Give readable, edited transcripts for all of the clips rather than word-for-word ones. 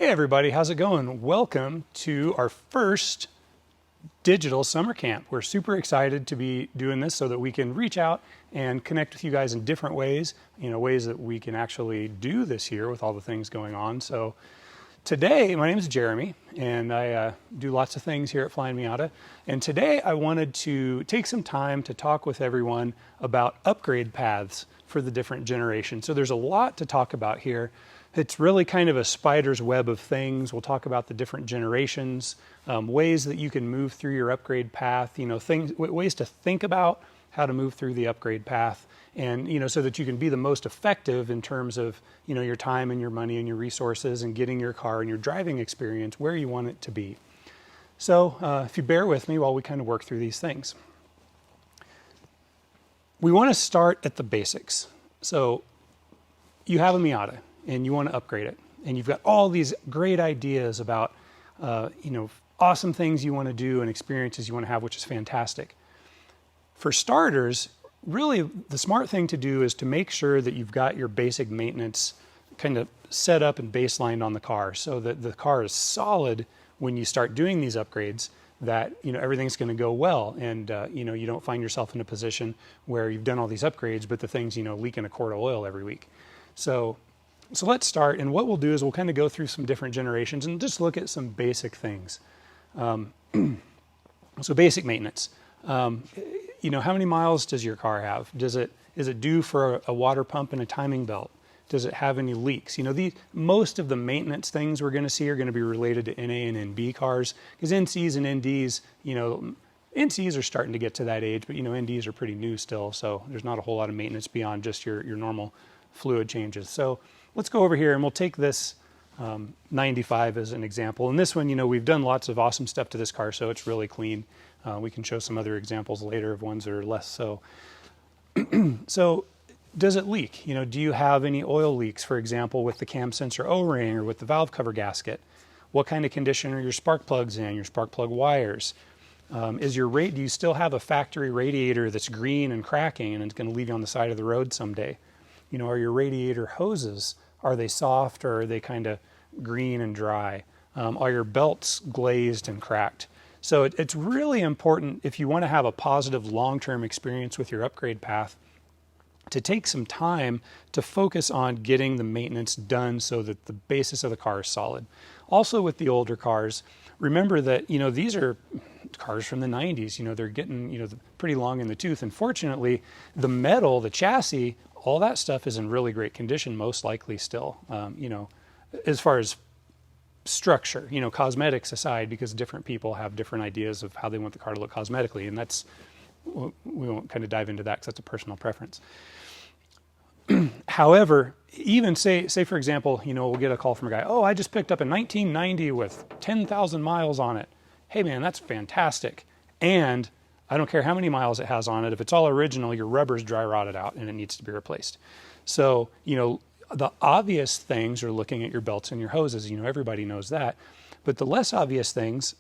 Hey everybody, how's it going? Welcome to our first digital summer camp. We're super excited to be doing this so that we can reach out and connect with you guys in different ways, ways that we can actually do this year with all the things going on. So today, my name is Jeremy, and I do lots of things here at Flyin Miata. And today I wanted to take some time to talk with everyone about upgrade paths for the different generations. So there's a lot to talk about here. It's really kind of a spider's web of things. We'll talk about the different generations, ways that you can move through your upgrade path, ways to think about how to move through the upgrade path, and so that you can be the most effective in terms of your time and your money and your resources and getting your car and your driving experience where you want it to be. So if you bear with me while we kind of work through these things. We want to start at the basics. So you have a Miata and you want to upgrade it, and you've got all these great ideas about awesome things you want to do and experiences you want to have, which is fantastic. For starters, really the smart thing to do is to make sure that you've got your basic maintenance kind of set up and baselined on the car so that the car is solid when you start doing these upgrades, that everything's going to go well, and you don't find yourself in a position where you've done all these upgrades but the thing's leaking a quart of oil every week. So let's start, and what we'll do is we'll kind of go through some different generations and just look at some basic things. So basic maintenance. How many miles does your car have? Is it due for a water pump and a timing belt? Does it have any leaks? Most of the maintenance things we're going to see are going to be related to NA and NB cars, because NCs and NDs, NCs are starting to get to that age, but NDs are pretty new still, so there's not a whole lot of maintenance beyond just your normal fluid changes. So let's go over here and we'll take this 95 as an example. And this one, we've done lots of awesome stuff to this car, so it's really clean. We can show some other examples later of ones that are less so. So does it leak? Do you have any oil leaks, for example, with the cam sensor O-ring or with the valve cover gasket? What kind of condition are your spark plugs in, your spark plug wires? Do you still have a factory radiator that's green and cracking and it's going to leave you on the side of the road someday? Are your radiator hoses, are they soft or are they kind of green and dry? Are your belts glazed and cracked? So it's really important, if you want to have a positive long-term experience with your upgrade path, to take some time to focus on getting the maintenance done so that the basis of the car is solid. Also with the older cars, remember that these are cars from the 90s. They're getting pretty long in the tooth, and fortunately the metal, the chassis, all that stuff is in really great condition, most likely still, as far as structure, cosmetics aside, because different people have different ideas of how they want the car to look cosmetically, and we won't kind of dive into that because that's a personal preference. However, even say for example, we'll get a call from a guy, oh, I just picked up a 1990 with 10,000 miles on it. Hey man, that's fantastic. And I don't care how many miles it has on it. If it's all original, your rubber's dry rotted out and it needs to be replaced. So, the obvious things are looking at your belts and your hoses. Everybody knows that. But the less obvious things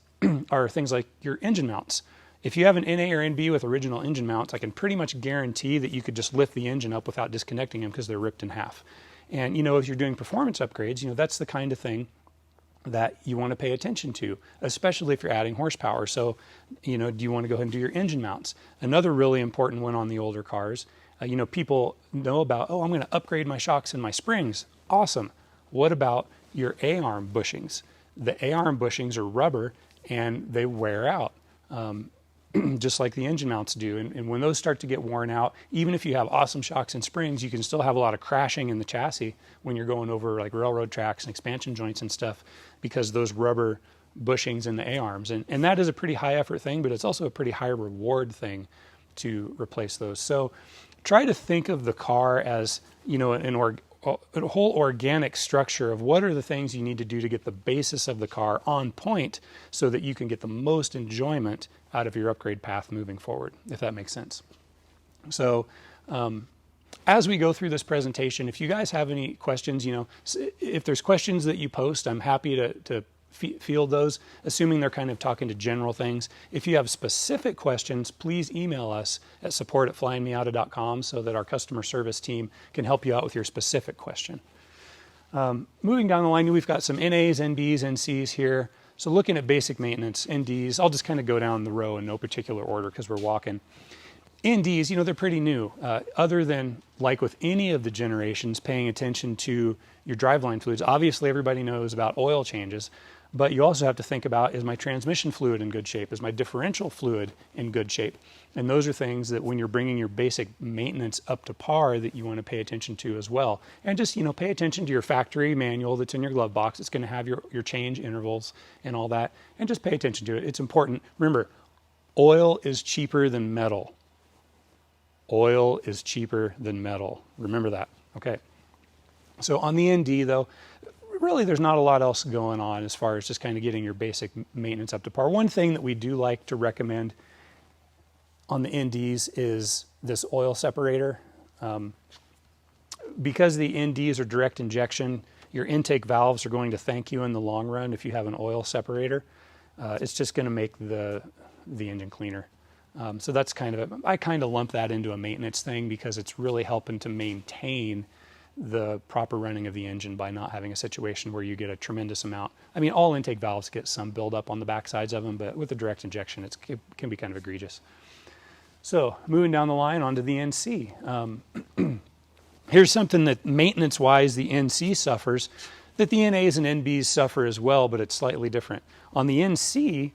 are things like your engine mounts. If you have an NA or NB with original engine mounts, I can pretty much guarantee that you could just lift the engine up without disconnecting them because they're ripped in half. And, if you're doing performance upgrades, that's the kind of thing that you want to pay attention to, especially if you're adding horsepower. So, do you want to go ahead and do your engine mounts? Another really important one on the older cars, people know about, oh, I'm going to upgrade my shocks and my springs. Awesome. What about your A-arm bushings? The A-arm bushings are rubber and they wear out, just like the engine mounts do. And when those start to get worn out, even if you have awesome shocks and springs, you can still have a lot of crashing in the chassis when you're going over like railroad tracks and expansion joints and stuff, because those rubber bushings in the A-arms. And that is a pretty high effort thing, but it's also a pretty high reward thing to replace those. So try to think of the car as, a whole organic structure of what are the things you need to do to get the basis of the car on point so that you can get the most enjoyment out of your upgrade path moving forward, if that makes sense. So as we go through this presentation, if you guys have any questions, if there's questions that you post, I'm happy to field those, assuming they're kind of talking to general things. If you have specific questions, please email us at support@flyinmiata.com so that our customer service team can help you out with your specific question. Moving down the line, we've got some NAs, NBs, NCs here. So looking at basic maintenance, NDs, I'll just kind of go down the row in no particular order because we're walking. NDs, they're pretty new. Other than, like with any of the generations, paying attention to your driveline fluids. Obviously, everybody knows about oil changes, but you also have to think about, is my transmission fluid in good shape? Is my differential fluid in good shape? And those are things that when you're bringing your basic maintenance up to par that you want to pay attention to as well. And just, pay attention to your factory manual that's in your glove box. It's going to have your change intervals and all that. And just pay attention to it. It's important. Remember, oil is cheaper than metal. Oil is cheaper than metal. Remember that. Okay. So on the ND, though, really there's not a lot else going on as far as just kind of getting your basic maintenance up to par. One thing that we do like to recommend on the NDs is this oil separator. Because the NDs are direct injection, your intake valves are going to thank you in the long run if you have an oil separator. It's just going to make the engine cleaner. So that's I kind of lump that into a maintenance thing because it's really helping to maintain the proper running of the engine by not having a situation where you get a tremendous amount. I mean, all intake valves get some buildup on the back sides of them, but with the direct injection, it can be kind of egregious. So moving down the line onto the NC. Here's something that maintenance-wise the NC suffers, that the NAs and NBs suffer as well, but it's slightly different. On the NC,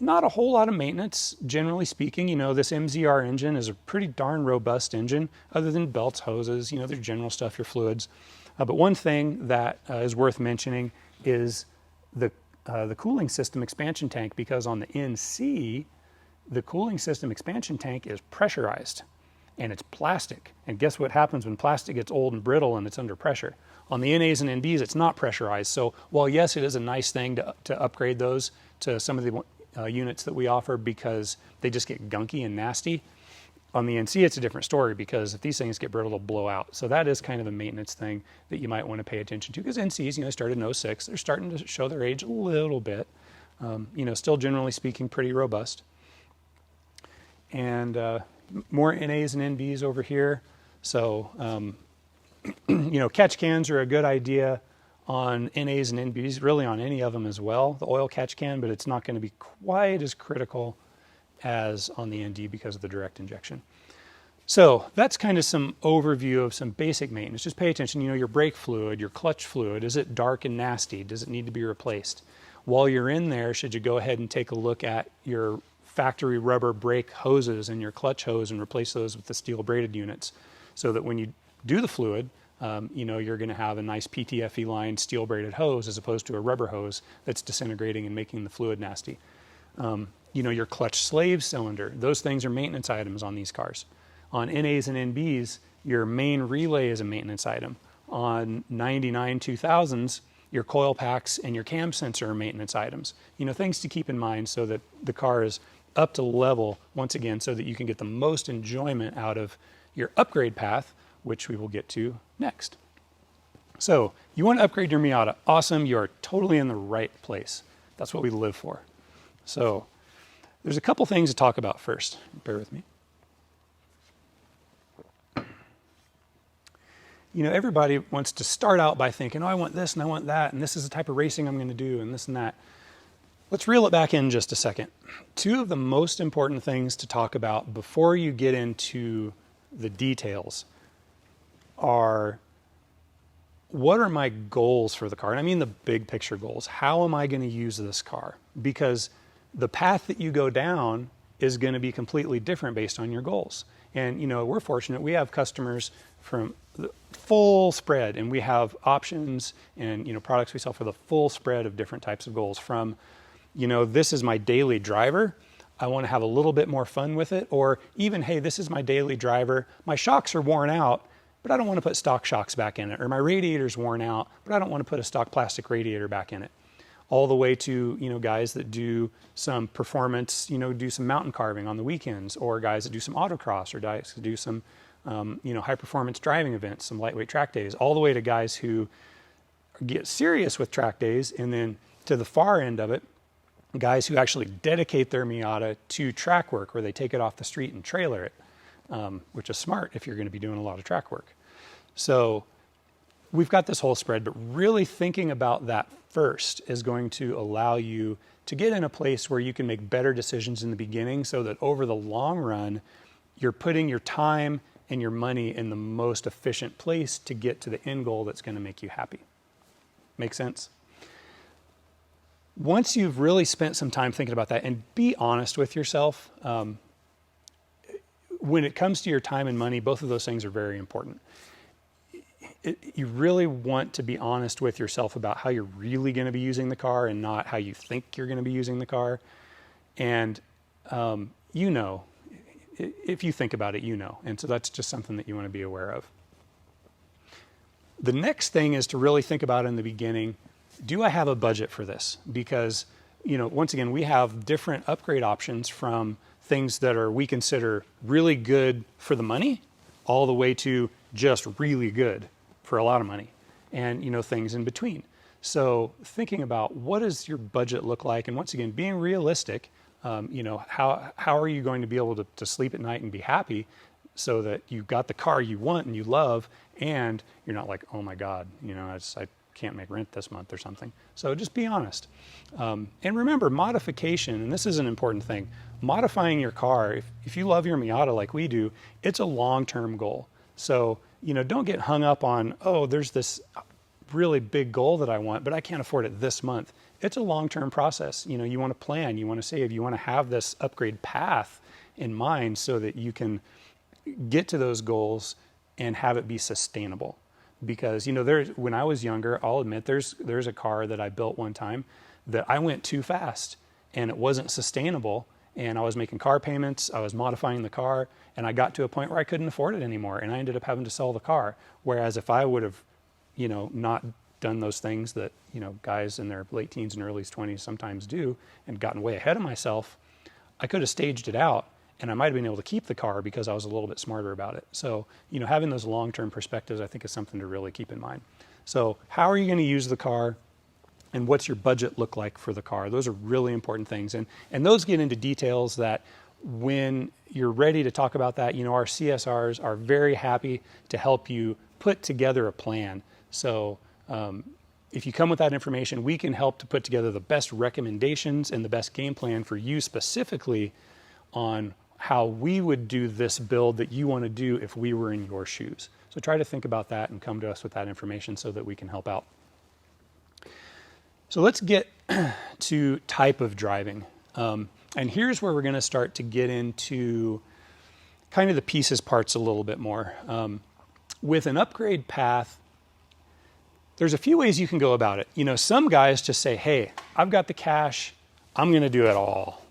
not a whole lot of maintenance, generally speaking. This MZR engine is a pretty darn robust engine, other than belts, hoses, there's general stuff, your fluids. But one thing that is worth mentioning is the cooling system expansion tank, because on the NC, the cooling system expansion tank is pressurized, and it's plastic. And guess what happens when plastic gets old and brittle and it's under pressure? On the NAs and NBs, it's not pressurized. So while yes, it is a nice thing to upgrade those to some of the units that we offer because they just get gunky and nasty. On the NC, it's a different story because if these things get brittle, they'll blow out. So that is kind of a maintenance thing that you might want to pay attention to because NCs, started in 06. They're starting to show their age a little bit. Still generally speaking, pretty robust. And more NAs and NBs over here. So, catch cans are a good idea on NAs and NBs, really on any of them as well, the oil catch can, but it's not going to be quite as critical as on the ND because of the direct injection. So that's kind of some overview of some basic maintenance. Just pay attention, your brake fluid, your clutch fluid, is it dark and nasty? Does it need to be replaced? While you're in there, should you go ahead and take a look at your factory rubber brake hoses and your clutch hose and replace those with the steel braided units so that when you do the fluid, you're going to have a nice PTFE line steel braided hose as opposed to a rubber hose that's disintegrating and making the fluid nasty. Your clutch slave cylinder, those things are maintenance items on these cars. On NAs and NBs, your main relay is a maintenance item. On 99 2000s, your coil packs and your cam sensor are maintenance items. Things to keep in mind so that the car is up to level, once again, so that you can get the most enjoyment out of your upgrade path, which we will get to next. So you want to upgrade your Miata. Awesome. You are totally in the right place. That's what we live for. So there's a couple things to talk about first. Bear with me. Everybody wants to start out by thinking, oh, I want this and I want that, and this is the type of racing I'm going to do, and this and that. Let's reel it back in just a second. Two of the most important things to talk about before you get into the details are, what are my goals for the car? And I mean the big picture goals. How am I going to use this car? Because the path that you go down is going to be completely different based on your goals. And, we're fortunate. We have customers from the full spread, and we have options and, products we sell for the full spread of different types of goals from, this is my daily driver. I want to have a little bit more fun with it. Or even, hey, this is my daily driver. My shocks are worn out, but I don't want to put stock shocks back in it. Or my radiator's worn out, but I don't want to put a stock plastic radiator back in it. All the way to, guys that do some performance, do some mountain carving on the weekends, or guys that do some autocross, or guys that do some, high performance driving events, some lightweight track days, all the way to guys who get serious with track days. And then to the far end of it, guys who actually dedicate their Miata to track work, where they take it off the street and trailer it, which is smart if you're going to be doing a lot of track work. So we've got this whole spread, but really thinking about that first is going to allow you to get in a place where you can make better decisions in the beginning so that over the long run, you're putting your time and your money in the most efficient place to get to the end goal that's going to make you happy. Make sense? Once you've really spent some time thinking about that, and be honest with yourself, when it comes to your time and money, both of those things are very important. You really want to be honest with yourself about how you're really going to be using the car and not how you think you're going to be using the car. And you know, if you think about it, you know. And so that's just something that you want to be aware of. The next thing is to really think about in the beginning, do I have a budget for this? Because, you know, once again, we have different upgrade options from things that we consider really good for the money all the way to just really good for a lot of money, and, you know, things in between. So thinking about what does your budget look like, and once again, being realistic, you know, how are you going to be able to sleep at night and be happy so that you've got the car you want and you love, and you're not like, oh my God, you know, I can't make rent this month or something. So just be honest. And remember, modification, and this is an important thing, modifying your car, if you love your Miata like we do, it's a long-term goal. So, you know, don't get hung up on, oh, there's this really big goal that I want, but I can't afford it this month. It's a long-term process. You know, you want to plan, you want to save, you want to have this upgrade path in mind so that you can get to those goals and have it be sustainable. Because, you know, when I was younger, I'll admit there's a car that I built one time that I went too fast and it wasn't sustainable. And I was making car payments, I was modifying the car, and I got to a point where I couldn't afford it anymore, and I ended up having to sell the car. Whereas if I would have, you know, not done those things that, you know, guys in their late teens and early 20s sometimes do, and gotten way ahead of myself, I could have staged it out, and I might have been able to keep the car because I was a little bit smarter about it. So, you know, having those long-term perspectives, I think, is something to really keep in mind. So how are you going to use the car? And what's your budget look like for the car? Those are really important things. And those get into details that when you're ready to talk about that, you know, our CSRs are very happy to help you put together a plan. So if you come with that information, we can help to put together the best recommendations and the best game plan for you specifically on how we would do this build that you want to do if we were in your shoes. So try to think about that and come to us with that information so that we can help out. So let's get to type of driving. And here's where we're going to start to get into kind of the pieces parts a little bit more. With an upgrade path, there's a few ways you can go about it. You know, some guys just say, hey, I've got the cash, I'm going to do it all.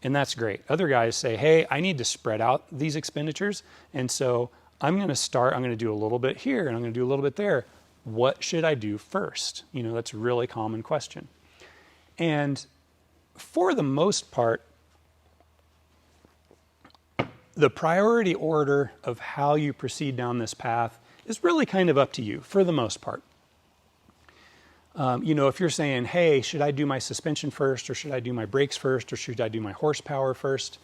And that's great. Other guys say, hey, I need to spread out these expenditures. And so I'm going to do a little bit here and I'm going to do a little bit there. What should I do first? You know, that's a really common question. And for the most part, the priority order of how you proceed down this path is really kind of up to you for the most part. You know, if you're saying, hey, should I do my suspension first, or should I do my brakes first, or should I do my horsepower first?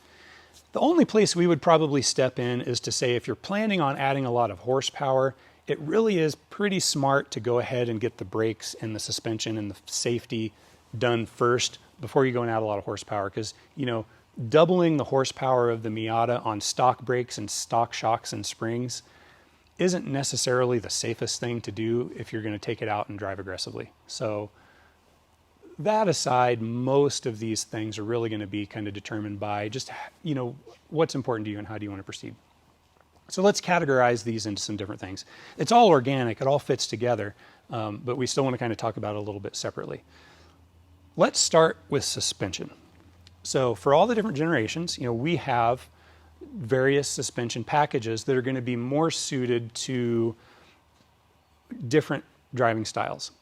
The only place we would probably step in is to say, if you're planning on adding a lot of horsepower, it really is pretty smart to go ahead and get the brakes and the suspension and the safety done first before you go and add a lot of horsepower. Because, you know, doubling the horsepower of the Miata on stock brakes and stock shocks and springs isn't necessarily the safest thing to do if you're going to take it out and drive aggressively. So that aside, most of these things are really going to be kind of determined by just, you know, what's important to you and how do you want to proceed. So let's categorize these into some different things. It's all organic, it all fits together, but we still want to kind of talk about it a little bit separately. Let's start with suspension. So for all the different generations, you know, we have various suspension packages that are going to be more suited to different driving styles.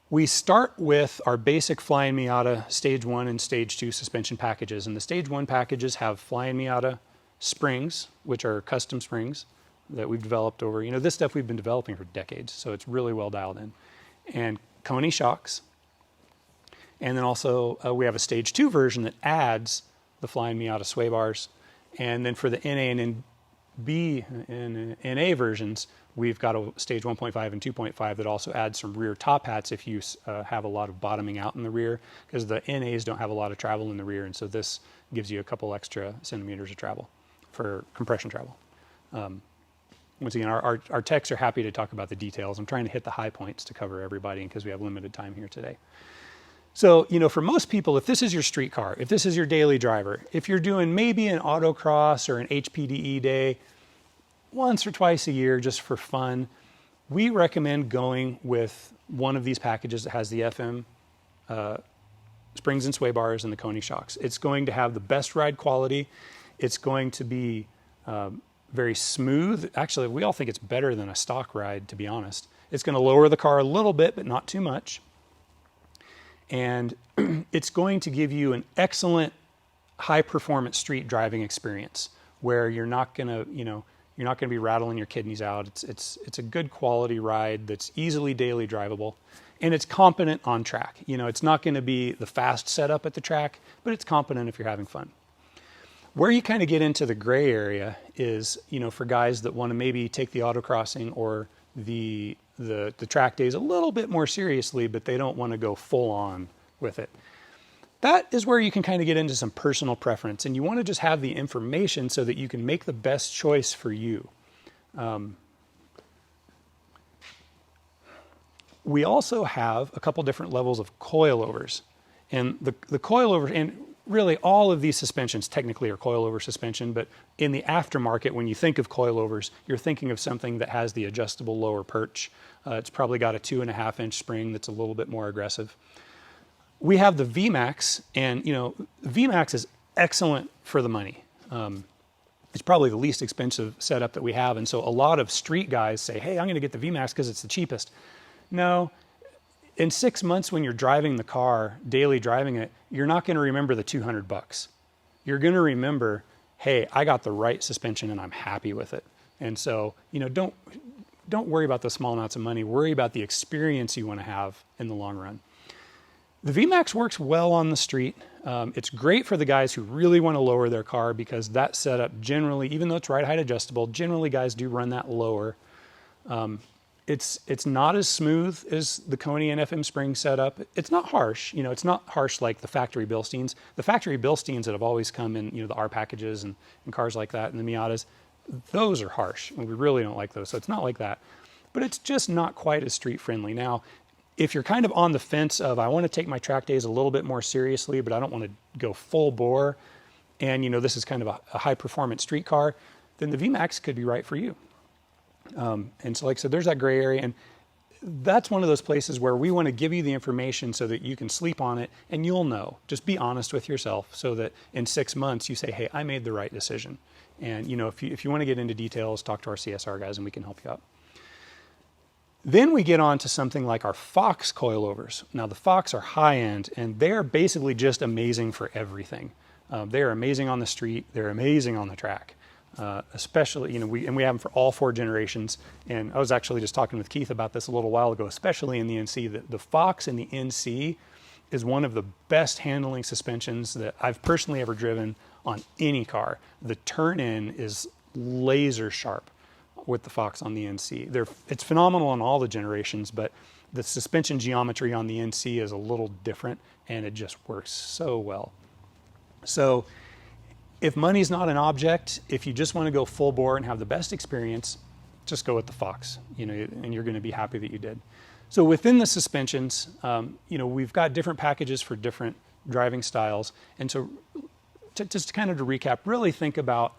We start with our basic Flyin Miata Stage 1 and Stage 2 suspension packages. And the Stage 1 packages have Flyin Miata springs, which are custom springs that we've developed over, you know, this stuff we've been developing for decades, so it's really well dialed in. And Coney shocks. And then also we have a Stage 2 version that adds the Flyin Miata sway bars. And then for the NA and NB and NA versions, We've got a stage 1.5 and 2.5 that also adds some rear top hats if you have a lot of bottoming out in the rear, because the NAs don't have a lot of travel in the rear, and so this gives you a couple extra centimeters of travel for compression travel. Once again, our techs are happy to talk about the details. I'm trying to hit the high points to cover everybody because we have limited time here today. So, for most people, if this is your street car, if this is your daily driver, if you're doing maybe an autocross or an HPDE day once or twice a year just for fun, we recommend going with one of these packages that has the FM springs and sway bars and the Coney shocks. It's going to have the best ride quality. It's going to be very smooth. Actually, we all think it's better than a stock ride, to be honest. It's going to lower the car a little bit, but not too much. And it's going to give you an excellent high-performance street driving experience where you're not going to, you're not going to be rattling your kidneys out. It's a good quality ride that's easily daily drivable, and it's competent on track. It's not going to be the fast setup at the track, but it's competent if you're having fun. Where you kind of get into the gray area is, for guys that want to maybe take the autocrossing or the track days a little bit more seriously, but they don't want to go full on with it. That is where you can kind of get into some personal preference, and you want to just have the information so that you can make the best choice for you. We also have a couple different levels of coilovers, and the coilovers, and really all of these suspensions technically are coilover suspension, but in the aftermarket, when you think of coilovers, you're thinking of something that has the adjustable lower perch. It's probably got a 2.5-inch spring that's a little bit more aggressive. We have the VMAX, and VMAX is excellent for the money. It's probably the least expensive setup that we have, and so a lot of street guys say, hey, I'm going to get the VMAX because it's the cheapest. No. In 6 months when you're driving the car, daily driving it, you're not going to remember the $200. You're going to remember, hey, I got the right suspension and I'm happy with it. And so, don't worry about the small amounts of money. Worry about the experience you want to have in the long run. The VMAX works well on the street. It's great for the guys who really want to lower their car because that setup generally, even though it's ride height adjustable, generally guys do run that lower. It's not as smooth as the Coney and FM spring setup. It's not harsh. It's not harsh like the factory Bilsteins. The factory Bilsteins that have always come in, the R packages and cars like that, and the Miatas, those are harsh. And we really don't like those. So it's not like that. But it's just not quite as street friendly. Now, if you're kind of on the fence of, I want to take my track days a little bit more seriously, but I don't want to go full bore, and this is kind of a high performance street car, then the VMAX could be right for you. And so like I said, there's that gray area, and that's one of those places where we want to give you the information so that you can sleep on it and you'll know. Just be honest with yourself so that in 6 months you say, hey, I made the right decision. And if you want to get into details, talk to our CSR guys and we can help you out. Then we get on to something like our Fox coilovers. Now the Fox are high end, and they're basically just amazing for everything. They're amazing on the street. They're amazing on the track. Especially, we have them for all 4 generations. And I was actually just talking with Keith about this a little while ago, especially in the NC. The Fox in the NC is one of the best handling suspensions that I've personally ever driven on any car. The turn-in is laser sharp with the Fox on the NC. It's phenomenal on all the generations, but the suspension geometry on the NC is a little different, and it just works so well. So if money's not an object, if you just want to go full bore and have the best experience, just go with the Fox, and you're going to be happy that you did. So within the suspensions, we've got different packages for different driving styles. And so just kind of to recap, really think about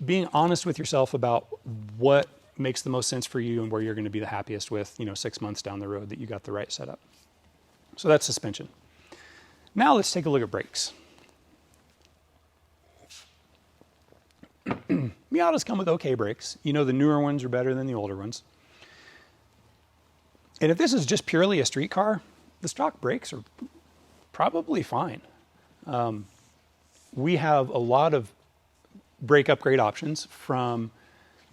being honest with yourself about what makes the most sense for you and where you're going to be the happiest with, 6 months down the road that you got the right setup. So that's suspension. Now let's take a look at brakes. Miatas come with okay brakes. The newer ones are better than the older ones. And if this is just purely a street car, the stock brakes are probably fine. We have a lot of brake upgrade options from,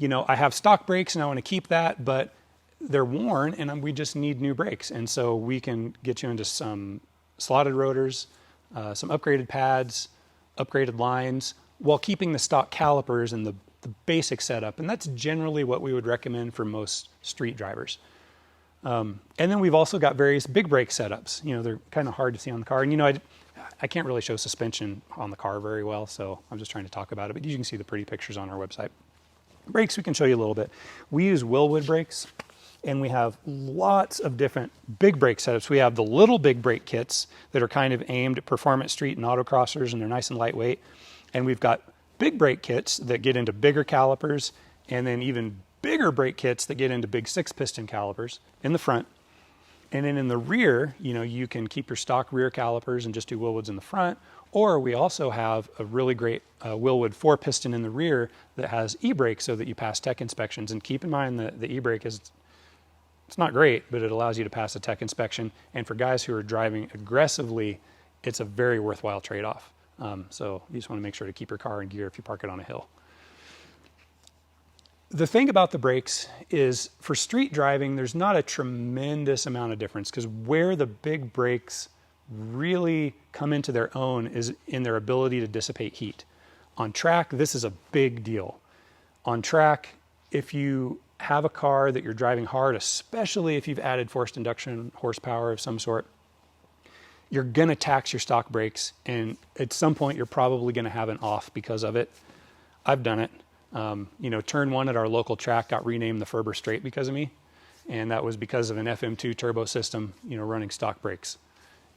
I have stock brakes and I want to keep that, but they're worn and we just need new brakes. And so we can get you into some slotted rotors, some upgraded pads, upgraded lines, while keeping the stock calipers and the the basic setup. And that's generally what we would recommend for most street drivers. And then we've also got various big brake setups. You know, they're kind of hard to see on the car. And, you know, I can't really show suspension on the car very well, so I'm just trying to talk about it. But you can see the pretty pictures on our website. Brakes, we can show you a little bit. We use Willwood brakes, and we have lots of different big brake setups. We have the little big brake kits that are kind of aimed at performance street and autocrossers, and they're nice and lightweight. And we've got big brake kits that get into bigger calipers, and then even bigger brake kits that get into big 6-piston calipers in the front. And then in the rear, you know, you can keep your stock rear calipers and just do Willwoods in the front. Or we also have a really great Willwood 4-piston in the rear that has e-brake so that you pass tech inspections. And keep in mind that the e-brake it's not great, but it allows you to pass a tech inspection. And for guys who are driving aggressively, it's a very worthwhile trade-off. So you just want to make sure to keep your car in gear if you park it on a hill. The thing about the brakes is for street driving, there's not a tremendous amount of difference, because where the big brakes really come into their own is in their ability to dissipate heat. On track, this is a big deal. On track, if you have a car that you're driving hard, especially if you've added forced induction horsepower of some sort, you're going to tax your stock brakes, and at some point you're probably going to have an off because of it. I've done it. You know, turn 1 at our local track got renamed the Ferber straight because of me, and that was because of an FM2 turbo system, you know, running stock brakes.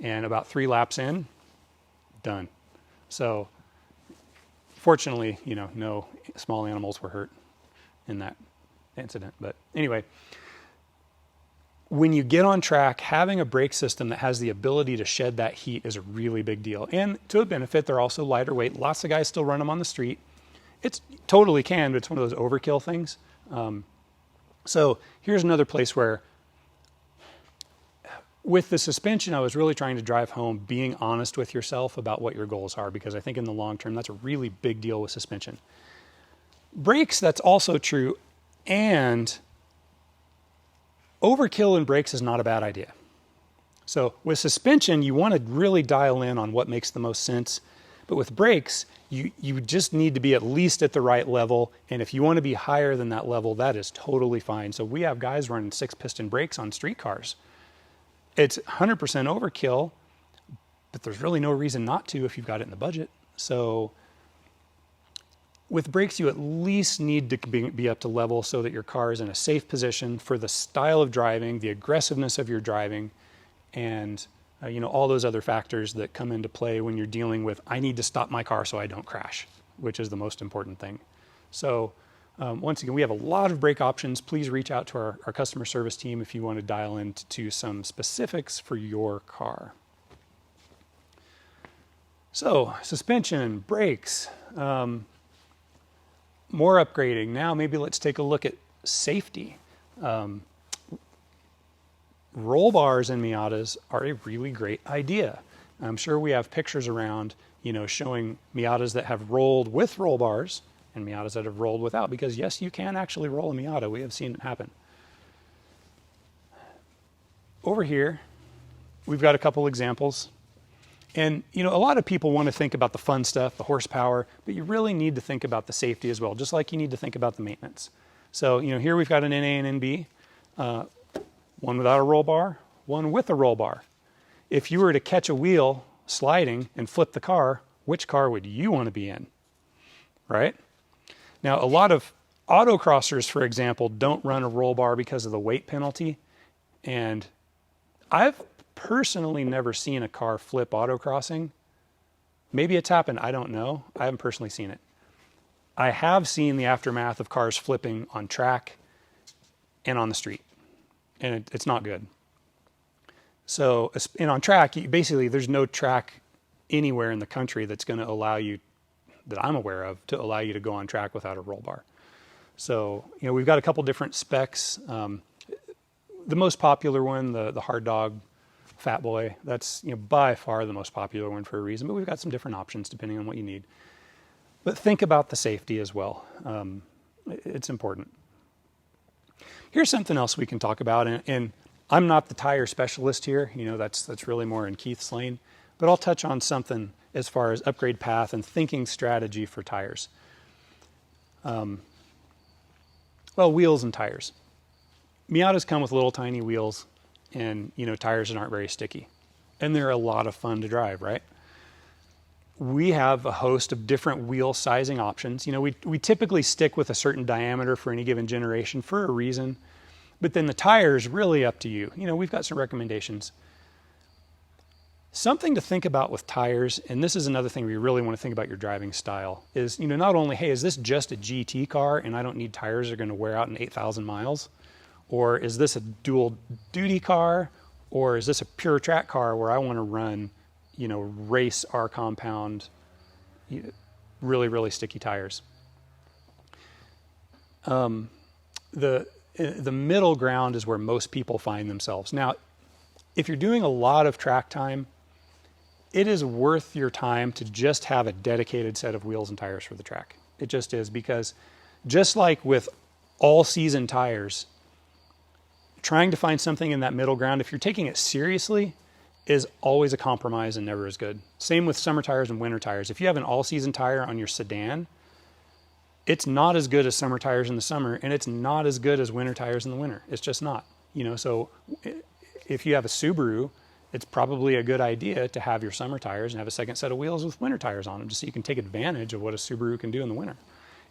And about 3 laps in, done. So fortunately, you know, no small animals were hurt in that incident. But anyway, when you get on track, having a brake system that has the ability to shed that heat is a really big deal. And to a benefit, they're also lighter weight. Lots of guys still run them on the street. It's totally can, but it's one of those overkill things. So here's another place where with the suspension, I was really trying to drive home being honest with yourself about what your goals are, because I think in the long term, that's a really big deal with suspension. Brakes, that's also true. And overkill in brakes is not a bad idea. So with suspension, you want to really dial in on what makes the most sense. But with brakes, you just need to be at least at the right level. And if you want to be higher than that level, that is totally fine. So we have guys running 6-piston brakes on street cars. It's 100% overkill, but there's really no reason not to if you've got it in the budget. So with brakes, you at least need to be up to level so that your car is in a safe position for the style of driving, the aggressiveness of your driving, and you know, all those other factors that come into play when you're dealing with, I need to stop my car so I don't crash, which is the most important thing. So once again, we have a lot of brake options. Please reach out to our customer service team if you want to dial into some specifics for your car. So suspension, brakes, more upgrading. Now maybe let's take a look at safety. Roll bars in Miatas are a really great idea. I'm sure we have pictures around, you know, showing Miatas that have rolled with roll bars and Miatas that have rolled without, because yes, you can actually roll a Miata. We have seen it happen. Over here, we've got a couple examples. And, you know, a lot of people want to think about the fun stuff, the horsepower, but you really need to think about the safety as well, just like you need to think about the maintenance. So, you know, here we've got an NA and NB. One without a roll bar, one with a roll bar. If you were to catch a wheel sliding and flip the car, which car would you want to be in, right? Now, a lot of autocrossers, for example, don't run a roll bar because of the weight penalty. And I've personally never seen a car flip autocrossing. Maybe it's happened, I don't know. I haven't personally seen it. I have seen the aftermath of cars flipping on track and on the street. And it's not good. So, and on track, basically there's no track anywhere in the country that's going to allow you, that I'm aware of, to allow you to go on track without a roll bar. So, you know, we've got a couple different specs. The most popular one, the Hard Dog Fat Boy, that's, you know, by far the most popular one for a reason, but we've got some different options depending on what you need. But think about the safety as well. It's important. Here's something else we can talk about, and I'm not the tire specialist here. You know, that's really more in Keith's lane, but I'll touch on something as far as upgrade path and thinking strategy for tires. Well, wheels and tires. Miatas come with little tiny wheels and, tires that aren't very sticky. And they're a lot of fun to drive, right? We have a host of different wheel sizing options. We typically stick with a certain diameter for any given generation for a reason. But then the tire is really up to you. We've got some recommendations. Something to think about with tires, and this is another thing where you really want to think about your driving style, is, not only, hey, is this just a GT car and I don't need tires that are going to wear out in 8,000 miles? Or is this a dual duty car? Or is this a pure track car where I want to run, race our compound, really, really sticky tires? The middle ground is where most people find themselves. Now, if you're doing a lot of track time, it is worth your time to just have a dedicated set of wheels and tires for the track. It just is, because just like with all season tires, trying to find something in that middle ground, if you're taking it seriously, is always a compromise and never as good. Same with summer tires and winter tires. If you have an all season tire on your sedan, it's not as good as summer tires in the summer, and it's not as good as winter tires in the winter. It's just not. So if you have a Subaru, it's probably a good idea to have your summer tires and have a second set of wheels with winter tires on them, just so you can take advantage of what a Subaru can do in the winter.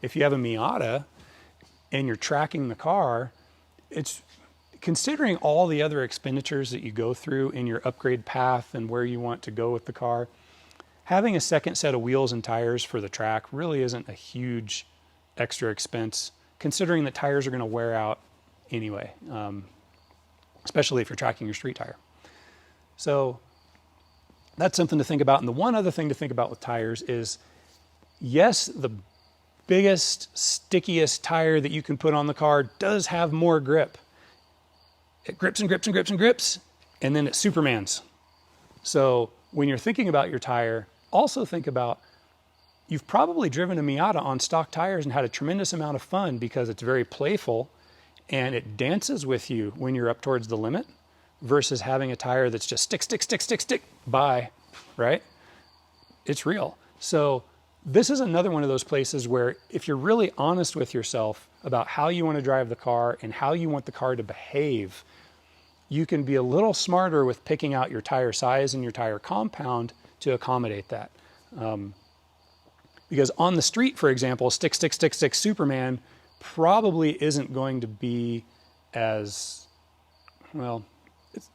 If you have a Miata and you're tracking the car, it's considering all the other expenditures that you go through in your upgrade path and where you want to go with the car, having a second set of wheels and tires for the track really isn't a huge extra expense, considering that tires are going to wear out anyway, especially if you're tracking your street tire. So that's something to think about. And the one other thing to think about with tires is, yes, the biggest, stickiest tire that you can put on the car does have more grip. It grips and grips and grips and grips, and then it Supermans. So when you're thinking about your tire, also think about, you've probably driven a Miata on stock tires and had a tremendous amount of fun because it's very playful and it dances with you when you're up towards the limit, versus having a tire that's just stick, stick, stick, stick, stick, bye, right? It's real. So this is another one of those places where if you're really honest with yourself about how you want to drive the car and how you want the car to behave, you can be a little smarter with picking out your tire size and your tire compound to accommodate that. Because on the street, for example, stick, stick, stick, stick, Superman probably isn't going to be as, well, it's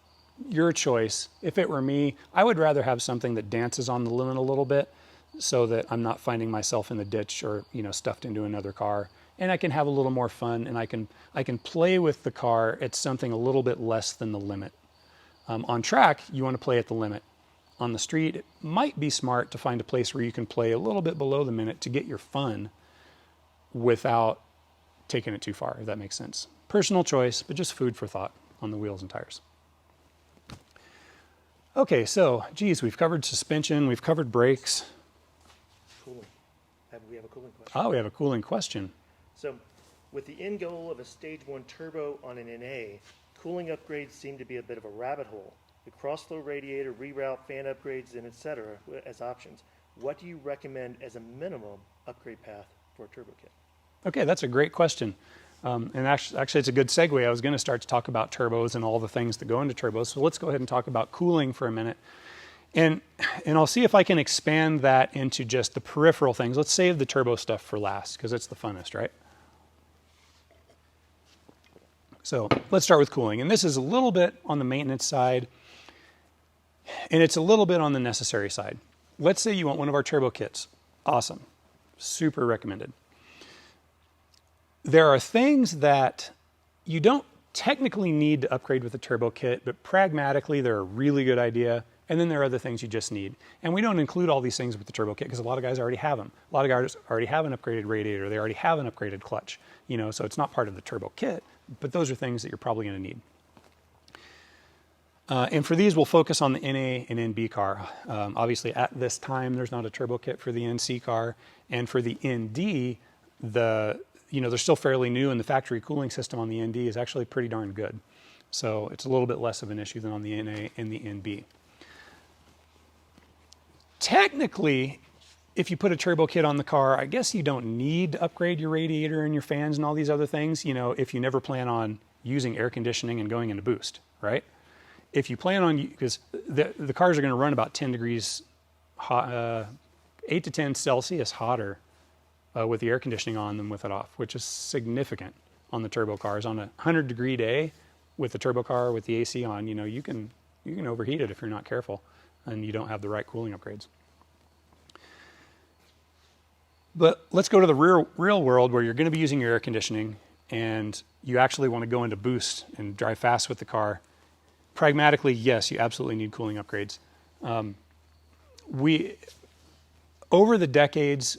your choice. If it were me, I would rather have something that dances on the limit a little bit so that I'm not finding myself in the ditch or, stuffed into another car. And I can have a little more fun, and I can play with the car at something a little bit less than the limit. On track, you want to play at the limit. On the street, it might be smart to find a place where you can play a little bit below the minute to get your fun without taking it too far, if that makes sense. Personal choice, but just food for thought on the wheels and tires. Okay, so, geez, we've covered suspension, we've covered brakes. Cooling. We have a cooling question. Oh, we have a cooling question. So, with the end goal of a stage 1 turbo on an NA, cooling upgrades seem to be a bit of a rabbit hole. The cross-flow radiator, reroute, fan upgrades, and etc. as options. What do you recommend as a minimum upgrade path for a turbo kit? Okay, that's a great question. And actually, it's a good segue. I was going to start to talk about turbos and all the things that go into turbos. So let's go ahead and talk about cooling for a minute. And I'll see if I can expand that into just the peripheral things. Let's save the turbo stuff for last, because it's the funnest, right? So let's start with cooling. And this is a little bit on the maintenance side, and it's a little bit on the necessary side. Let's say you want one of our turbo kits. Awesome. Super recommended. There are things that you don't technically need to upgrade with a turbo kit, but pragmatically they're a really good idea. And then there are other things you just need. And we don't include all these things with the turbo kit because a lot of guys already have them. A lot of guys already have an upgraded radiator. They already have an upgraded clutch. So it's not part of the turbo kit, but those are things that you're probably going to need. And for these, we'll focus on the NA and NB car. Obviously, at this time, there's not a turbo kit for the NC car. And for the ND, they're still fairly new, and the factory cooling system on the ND is actually pretty darn good. So it's a little bit less of an issue than on the NA and the NB. Technically, if you put a turbo kit on the car, I guess you don't need to upgrade your radiator and your fans and all these other things, if you never plan on using air conditioning and going into boost, right? If you plan on, because the cars are going to run about 10 degrees hot, 8 to 10 Celsius hotter with the air conditioning on than with it off, which is significant on the turbo cars. On a 100-degree day with the turbo car with the AC on, you can overheat it if you're not careful and you don't have the right cooling upgrades. But let's go to the real world where you're going to be using your air conditioning and you actually want to go into boost and drive fast with the car. Pragmatically, yes, you absolutely need cooling upgrades. Over the decades,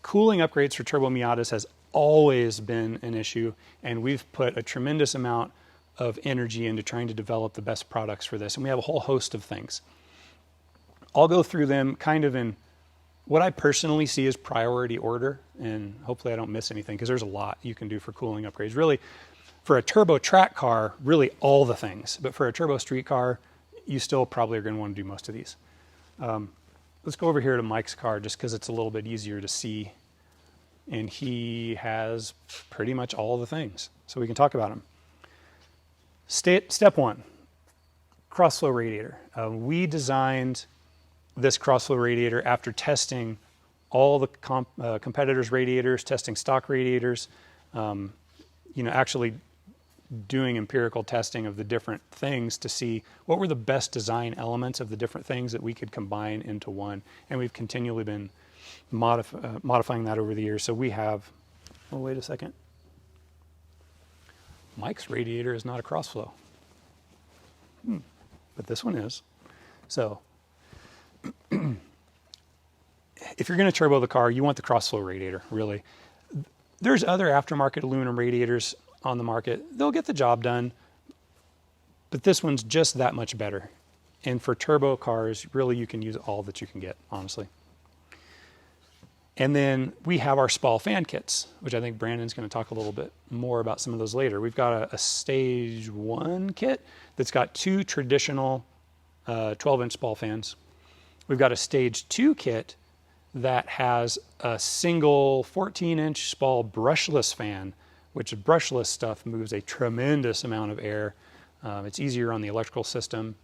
cooling upgrades for turbo Miatas has always been an issue, and we've put a tremendous amount of energy into trying to develop the best products for this, and we have a whole host of things. I'll go through them kind of in what I personally see as priority order, and hopefully I don't miss anything because there's a lot you can do for cooling upgrades. Really, for a turbo track car, really all the things. But for a turbo street car, you still probably are going to want to do most of these. Let's go over here to Mike's car just because it's a little bit easier to see. And he has pretty much all the things, so we can talk about them. Step one, crossflow radiator. We designed this crossflow radiator after testing all the competitors' radiators, testing stock radiators, actually doing empirical testing of the different things to see what were the best design elements of the different things that we could combine into one. And we've continually been modifying that over the years. So we have, oh, wait a second. Mike's radiator is not a crossflow, but this one is. So if you're going to turbo the car, you want the crossflow radiator, really. There's other aftermarket aluminum radiators on the market. They'll get the job done, but this one's just that much better. And for turbo cars, really you can use all that you can get, honestly. And then we have our SPAL fan kits, which I think Brandon's going to talk a little bit more about some of those later. We've got a stage 1 kit that's got 2 traditional 12-inch SPAL fans. We've got a stage 2 kit that has a single 14-inch SPAL brushless fan, which brushless stuff moves a tremendous amount of air. It's easier on the electrical system.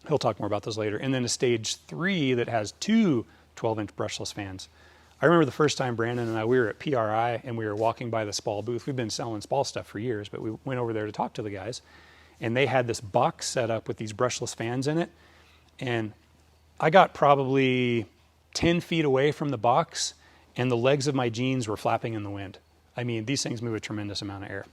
He'll talk more about those later. And then a stage 3 that has 2 12-inch brushless fans. I remember the first time Brandon and we were at PRI and we were walking by the SPAL booth. We've been selling SPAL stuff for years, but we went over there to talk to the guys. And they had this box set up with these brushless fans in it. And I got probably 10 feet away from the box and the legs of my jeans were flapping in the wind. I mean, these things move a tremendous amount of air.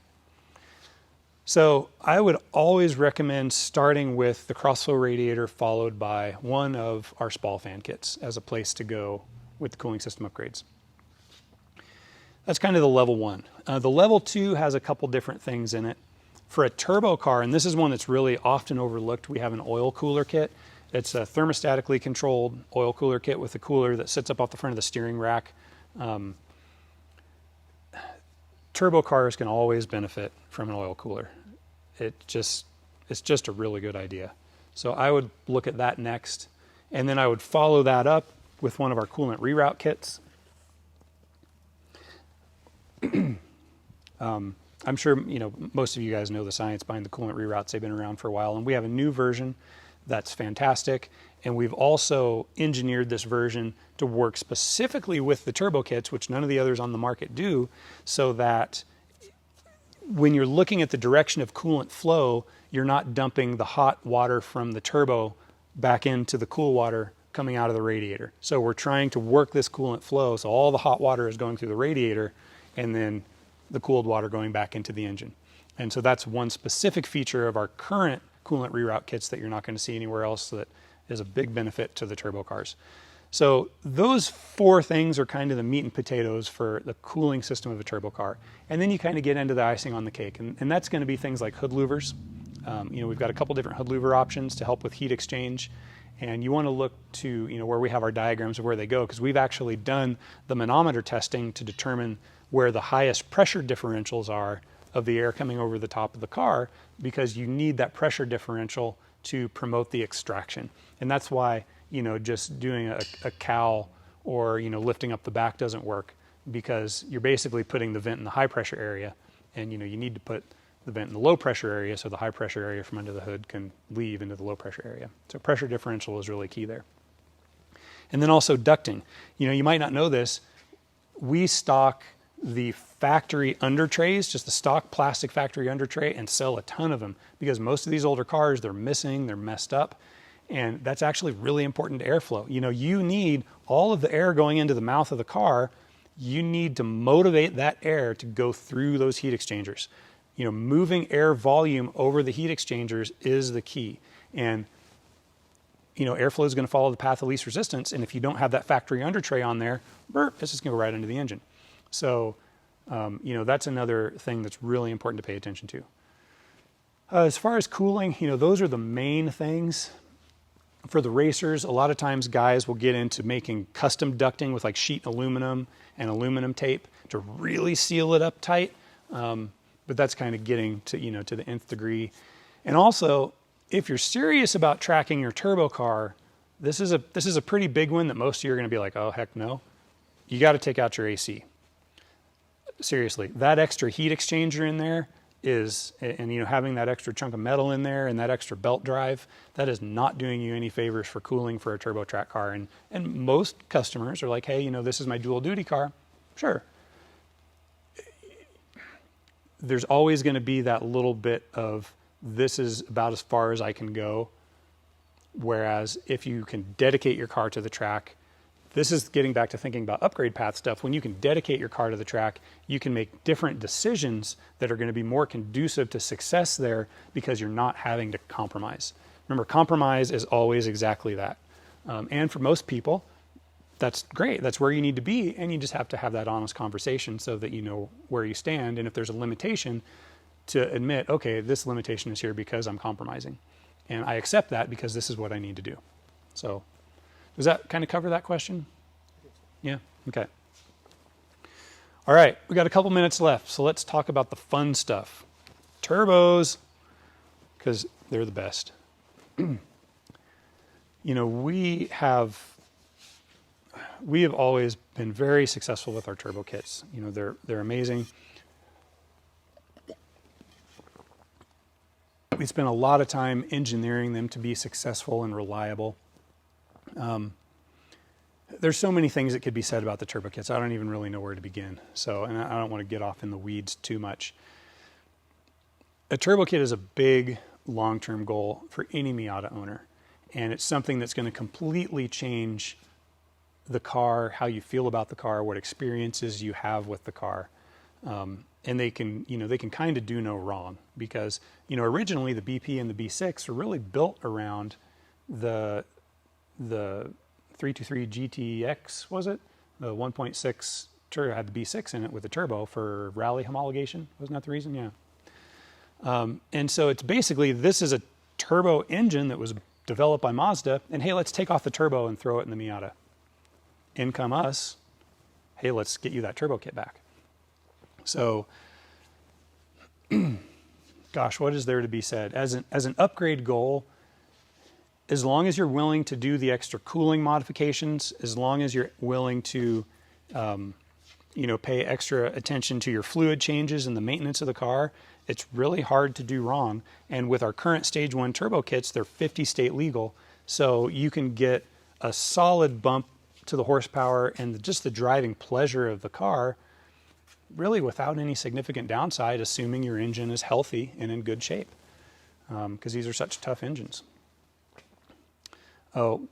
So I would always recommend starting with the crossflow radiator followed by one of our SPAL fan kits as a place to go with the cooling system upgrades. That's kind of the level 1. The level 2 has a couple different things in it. For a turbo car, and this is one that's really often overlooked, we have an oil cooler kit. It's a thermostatically controlled oil cooler kit with a cooler that sits up off the front of the steering rack. Turbo cars can always benefit from an oil cooler. It's just a really good idea. So I would look at that next, and then I would follow that up with one of our coolant reroute kits. I'm sure most of you guys know the science behind the coolant reroutes. They've been around for a while, and we have a new version that's fantastic. And we've also engineered this version to work specifically with the turbo kits, which none of the others on the market do, so that when you're looking at the direction of coolant flow, you're not dumping the hot water from the turbo back into the cool water coming out of the radiator. So we're trying to work this coolant flow so all the hot water is going through the radiator and then the cooled water going back into the engine. And so that's one specific feature of our current coolant reroute kits that you're not going to see anywhere else that is a big benefit to the turbo cars. So those 4 things are kind of the meat and potatoes for the cooling system of a turbo car. And then you kind of get into the icing on the cake. And that's going to be things like hood louvers. We've got a couple different hood louver options to help with heat exchange. And you want to look to where we have our diagrams of where they go, because we've actually done the manometer testing to determine where the highest pressure differentials are of the air coming over the top of the car, because you need that pressure differential to promote the extraction. And that's why just doing a cowl or lifting up the back doesn't work, because you're basically putting the vent in the high pressure area, and you need to put the vent in the low pressure area so the high pressure area from under the hood can leave into the low pressure area. So pressure differential is really key there. And then also ducting. You might not know this. We stock the factory under trays, just the stock plastic factory under tray, and sell a ton of them, because most of these older cars, they're missing, they're messed up. And that's actually really important to airflow. You need all of the air going into the mouth of the car. You need to motivate that air to go through those heat exchangers. Moving air volume over the heat exchangers is the key. And airflow is going to follow the path of least resistance. And if you don't have that factory under tray on there, it's just going to go right into the engine. So, that's another thing that's really important to pay attention to. As far as cooling, those are the main things. For the racers, a lot of times guys will get into making custom ducting with like sheet aluminum and aluminum tape to really seal it up tight. But that's kind of getting to, to the nth degree. And also, if you're serious about tracking your turbo car, this is a pretty big one that most of you are going to be like, oh, heck no. You got to take out your AC. Seriously, that extra heat exchanger in there is, and having that extra chunk of metal in there and that extra belt drive, that is not doing you any favors for cooling for a turbo track car. And most customers are like, hey, this is my dual duty car. Sure. There's always going to be that little bit of, this is about as far as I can go. Whereas if you can dedicate your car to the track, this is getting back to thinking about upgrade path stuff. When you can dedicate your car to the track, you can make different decisions that are going to be more conducive to success there, because you're not having to compromise. Remember, compromise is always exactly that. And for most people, that's great. That's where you need to be. And you just have to have that honest conversation so that you know where you stand. And if there's a limitation, to admit, okay, this limitation is here because I'm compromising. And I accept that because this is what I need to do. So does that kind of cover that question? Yeah? Okay. All right, we got a couple minutes left, so let's talk about the fun stuff. Turbos, because they're the best. We have always been very successful with our turbo kits. They're amazing. We spent a lot of time engineering them to be successful and reliable. There's so many things that could be said about the turbo kits. I don't even really know where to begin. And I don't want to get off in the weeds too much. A turbo kit is a big long-term goal for any Miata owner. And it's something that's going to completely change the car, how you feel about the car, what experiences you have with the car. And they can kind of do no wrong, because, originally the BP and the B6 were really built around the 323 GTX, was it? The 1.6 turbo had the B6 in it with a turbo for rally homologation. Wasn't that the reason? Yeah. And so it's basically, this is a turbo engine that was developed by Mazda, and hey, let's take off the turbo and throw it in the Miata. In come us, hey, let's get you that turbo kit back. So, gosh, what is there to be said? As an upgrade goal, as long as you're willing to do the extra cooling modifications, as long as you're willing to, pay extra attention to your fluid changes and the maintenance of the car, it's really hard to do wrong. And with our current Stage 1 turbo kits, they're 50 state legal, so you can get a solid bump to the horsepower and just the driving pleasure of the car, really without any significant downside, assuming your engine is healthy and in good shape, because these are such tough engines. Oh,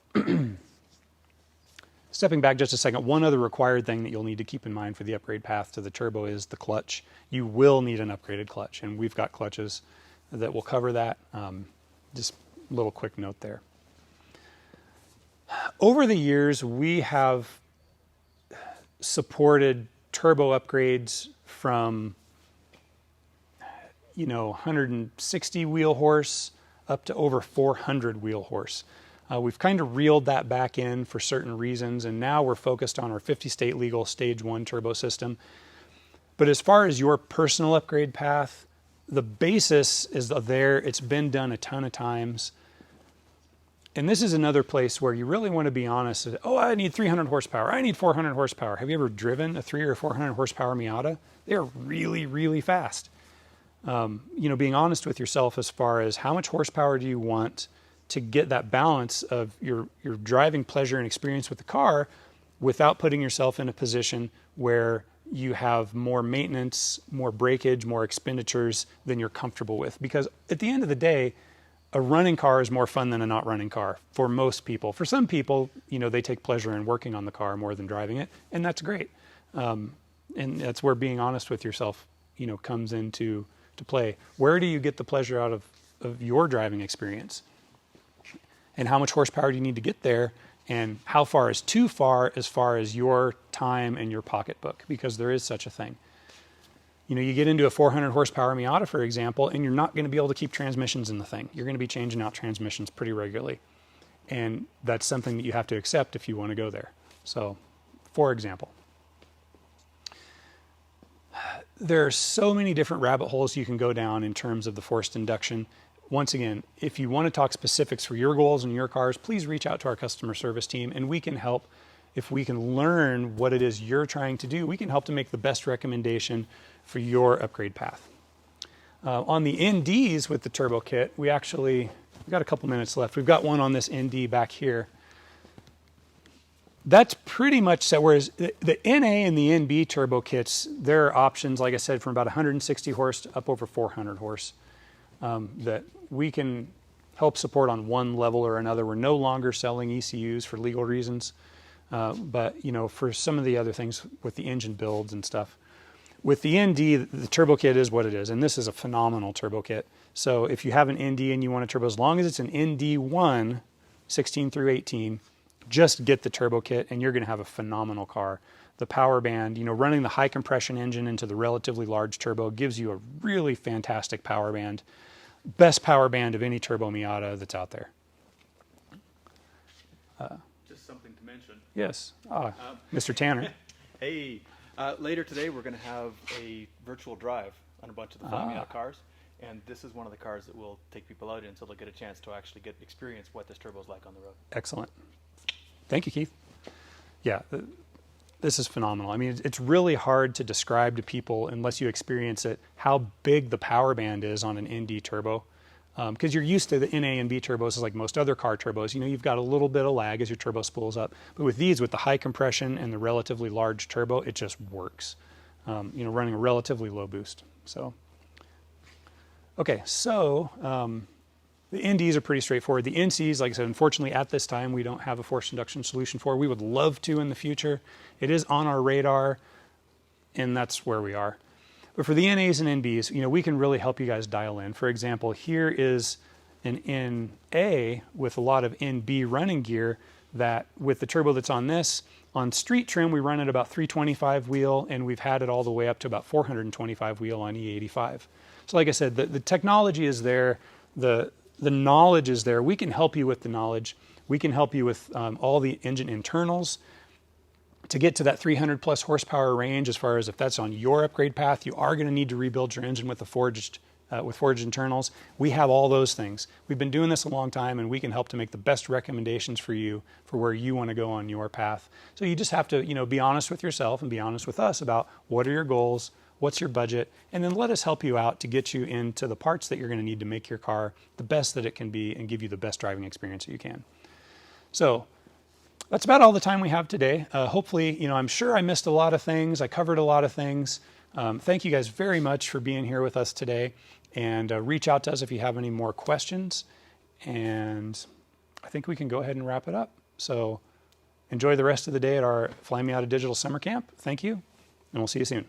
stepping back just a second, one other required thing that you'll need to keep in mind for the upgrade path to the turbo is the clutch. You will need an upgraded clutch, and we've got clutches that will cover that. Just a little quick note there. Over the years, we have supported turbo upgrades from 160 wheel horse up to over 400 wheel horse. We've kind of reeled that back in for certain reasons, and now we're focused on our 50 state legal Stage 1 turbo system. But as far as your personal upgrade path, the basis is there. It's been done a ton of times. And this is another place where you really want to be honest. Oh, I need 300 horsepower. I need 400 horsepower. Have you ever driven a 300 or 400 horsepower Miata? They're really, really fast. Being honest with yourself as far as how much horsepower do you want to get that balance of your driving pleasure and experience with the car without putting yourself in a position where you have more maintenance, more breakage, more expenditures than you're comfortable with. Because at the end of the day, a running car is more fun than a not running car for most people. For some people, they take pleasure in working on the car more than driving it, and that's great. And that's where being honest with yourself, comes into play. Where do you get the pleasure out of your driving experience? And how much horsepower do you need to get there? And how far is too far as far as your time and your pocketbook? Because there is such a thing. You get into a 400 horsepower Miata, for example, and you're not going to be able to keep transmissions in the thing. You're going to be changing out transmissions pretty regularly. And that's something that you have to accept if you want to go there. So, for example, there are so many different rabbit holes you can go down in terms of the forced induction. Once again, if you want to talk specifics for your goals and your cars, please reach out to our customer service team and we can help. If we can learn what it is you're trying to do, we can help to make the best recommendation for your upgrade path. On the NDs with the turbo kit, we've got a couple minutes left. We've got one on this ND back here. That's pretty much set, whereas the NA and the NB turbo kits, there are options, like I said, from about 160 horse to up over 400 horse that we can help support on one level or another. We're no longer selling ECUs for legal reasons, but for some of the other things with the engine builds and stuff. With the ND, the turbo kit is what it is, and this is a phenomenal turbo kit. So if you have an ND and you want a turbo, as long as it's an ND1, 16 through 18, just get the turbo kit and you're going to have a phenomenal car. The power band, running the high compression engine into the relatively large turbo gives you a really fantastic power band. Best power band of any turbo Miata that's out there. Just something to mention. Yes. Mr. Tanner. Hey, later today we're going to have a virtual drive on a bunch of the Flyin Miata cars. And this is one of the cars that we'll take people out in so they'll get a chance to actually experience what this turbo is like on the road. Excellent. Thank you, Keith. Yeah, this is phenomenal. I mean, it's really hard to describe to people unless you experience it how big the power band is on an ND turbo. Because you're used to the NA and B turbos, like most other car turbos. You've got a little bit of lag as your turbo spools up. But with these, with the high compression and the relatively large turbo, it just works. Running a relatively low boost. So, okay, so the NDs are pretty straightforward. The NCs, like I said, unfortunately at this time we don't have a forced induction solution for. We would love to in the future. It is on our radar, and that's where we are. But for the NAs and NBs, we can really help you guys dial in. For example, here is an NA with a lot of NB running gear that with the turbo that's on this, on street trim we run at about 325 wheel, and we've had it all the way up to about 425 wheel on E85. So like I said, the technology is there, the knowledge is there. We can help you with the knowledge. We can help you with all the engine internals to get to that 300 plus horsepower range. As far as if that's on your upgrade path, you are going to need to rebuild your engine with the forged internals. We have all those things. We've been doing this a long time, and we can help to make the best recommendations for you for where you want to go on your path. So you just have to, be honest with yourself and be honest with us about what are your goals, what's your budget, and then let us help you out to get you into the parts that you're going to need to make your car the best that it can be and give you the best driving experience that you can. So that's about all the time we have today. Hopefully, I'm sure I missed a lot of things. I covered a lot of things. Thank you guys very much for being here with us today, and reach out to us if you have any more questions. And I think we can go ahead and wrap it up. So enjoy the rest of the day at our Flyin Miata Digital Summer Camp. Thank you, and we'll see you soon.